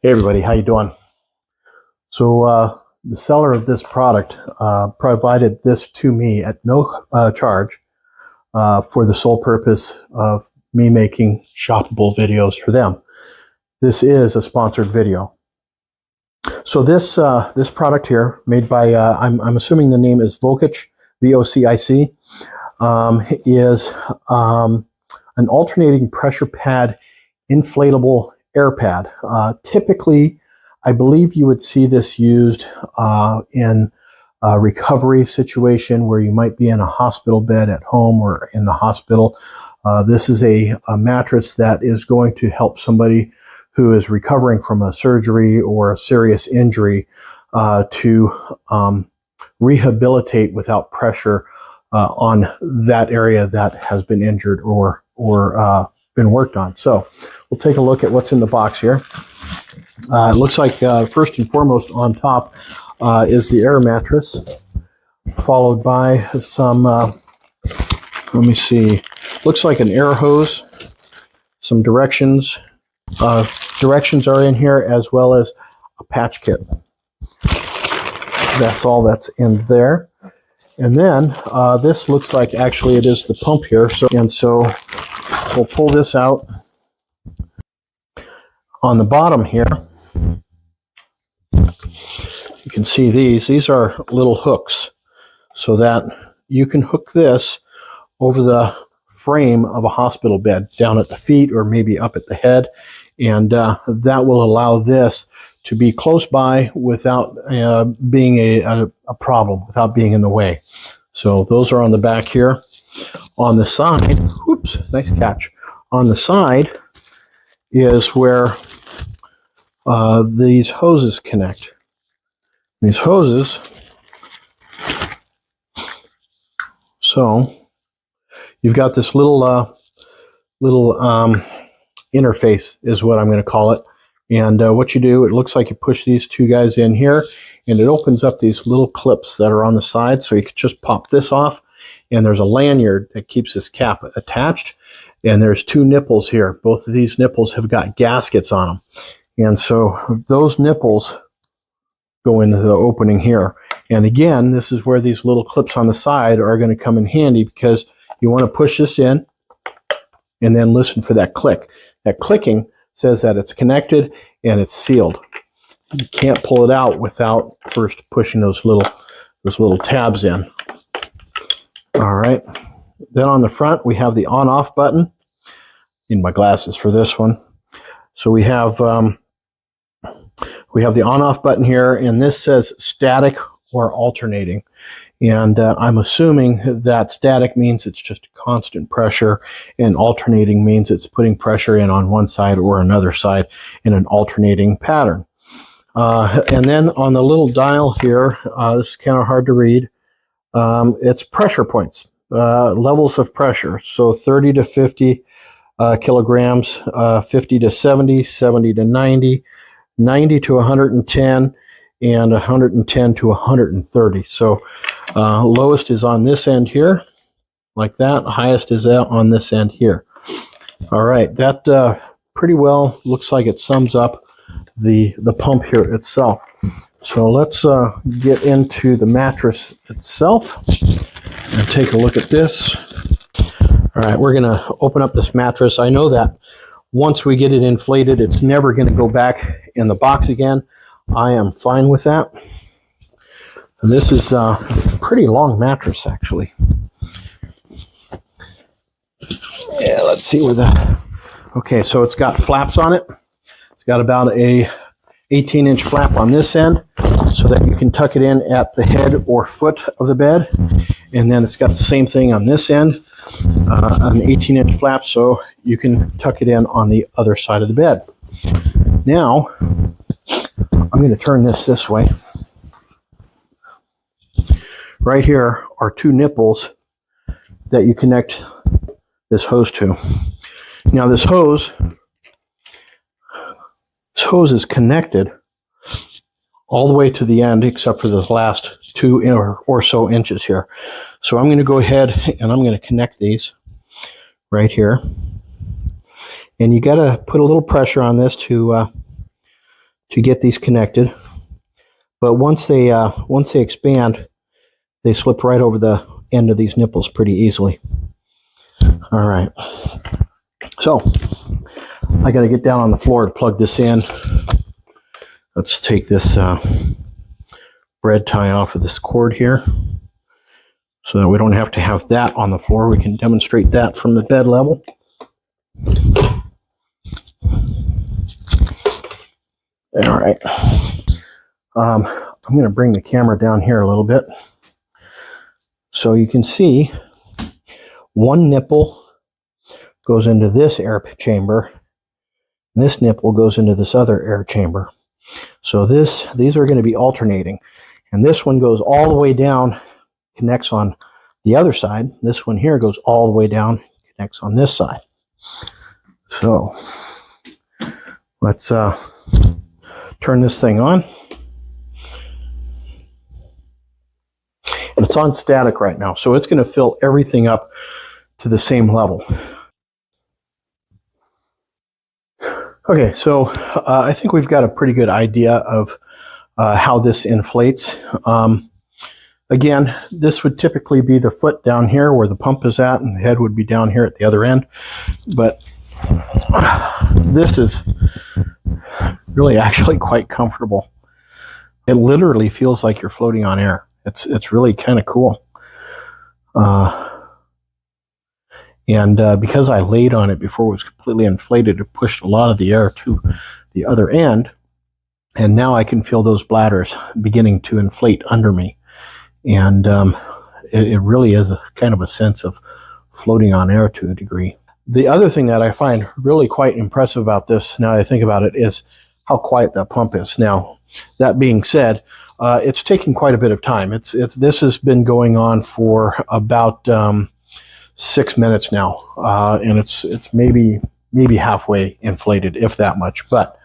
Hey everybody, how you doing? So the seller of this product provided this to me at no charge for the sole purpose of me making shoppable videos for them. This is a sponsored video. So this this product here, made by I'm assuming the name is VOCIC, VOCIC, is an alternating pressure pad inflatable air pad. Typically, I believe you would see this used in a recovery situation where you might be in a hospital bed at home or in the hospital. This is a mattress that is going to help somebody who is recovering from a surgery or a serious injury to rehabilitate without pressure on that area that has been injured or been worked on. So we'll take a look at what's in the box here. It looks like first and foremost on top is the air mattress, followed by some, let me see, looks like an air hose, some directions. Directions are in here, as well as a patch kit. That's all that's in there. And then this looks like actually it is the pump here. So we'll pull this out. On the bottom here, you can see these are little hooks so that you can hook this over the frame of a hospital bed down at the feet or maybe up at the head, and that will allow this to be close by without being a problem, without being in the way. So those are on the back here. On the side, whoops, nice catch. On the side is where these hoses connect. These hoses, so you've got this little interface is what I'm going to call it. And what you do, it looks like you push these two guys in here, and it opens up these little clips that are on the side. So you could just pop this off, and there's a lanyard that keeps this cap attached. And there's two nipples here. Both of these nipples have got gaskets on them. And so those nipples go into the opening here. And again, this is where these little clips on the side are going to come in handy, because you want to push this in and then listen for that click. That clicking says that it's connected and it's sealed. You can't pull it out without first pushing those little tabs in. All right. Then on the front, we have the on-off button. Need my glasses for this one. So we have the on-off button here, and this says static or alternating. And I'm assuming that static means it's just constant pressure, and alternating means it's putting pressure in on one side or another side in an alternating pattern. And then on the little dial here, this is kind of hard to read. It's pressure points. Levels of pressure, so 30 to 50 kilograms, 50 to 70, 70 to 90, 90 to 110, and 110 to 130. So lowest is on this end here, like that. Highest is out on this end here. All right, that pretty well looks like it sums up the pump here itself. So let's get into the mattress itself and take a look at this. All right, we're going to open up this mattress. I know that once we get it inflated, it's never going to go back in the box again. I am fine with that. And this is a pretty long mattress, actually. Yeah, let's see where the... Okay, so it's got flaps on it. It's got about a 18-inch flap on this end so that you can tuck it in at the head or foot of the bed. And then it's got the same thing on this end, an 18-inch flap so you can tuck it in on the other side of the bed. Now, I'm going to turn this way. Right here are two nipples that you connect this hose to. Now this hose is connected all the way to the end except for the last 2 or so inches here. So I'm going to go ahead and I'm going to connect these right here. And you got to put a little pressure on this to to get these connected. But once they expand, they slip right over the end of these nipples pretty easily. All right. So I got to get down on the floor to plug this in. Let's take this bread tie off of this cord here so that we don't have to have that on the floor. We can demonstrate that from the bed level. All right. I'm going to bring the camera down here a little bit so you can see one nipple goes into this air chamber. This nipple goes into this other air chamber. So these are going to be alternating. And this one goes all the way down, connects on the other side. This one here goes all the way down, connects on this side. So let's turn this thing on. And it's on static right now, so it's going to fill everything up to the same level. Okay, so I think we've got a pretty good idea of how this inflates. Again, this would typically be the foot down here where the pump is at, and the head would be down here at the other end. But this is really actually quite comfortable. It literally feels like you're floating on air. It's really kind of cool. Because I laid on it before it was completely inflated, it pushed a lot of the air to the other end. And now I can feel those bladders beginning to inflate under me. And it really is a kind of a sense of floating on air to a degree. The other thing that I find really quite impressive about this, now that I think about it, is how quiet that pump is. Now, that being said, it's taking quite a bit of time. This has been going on for about 6 minutes now, and it's maybe halfway inflated, if that much. But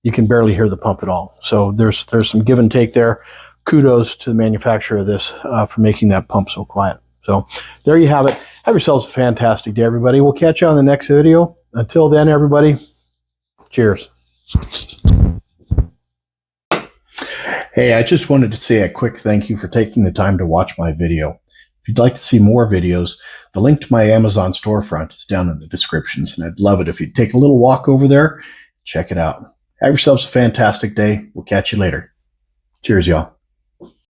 you can barely hear the pump at all. So there's some give and take there. Kudos to the manufacturer of this for making that pump so quiet. So there you have it. Have yourselves a fantastic day, everybody. We'll catch you on the next video. Until then, everybody, cheers. Hey, I just wanted to say a quick thank you for taking the time to watch my video. If you'd like to see more videos, the link to my Amazon storefront is down in the descriptions, and I'd love it if you'd take a little walk over there, check it out. Have yourselves a fantastic day. We'll catch you later. Cheers, y'all.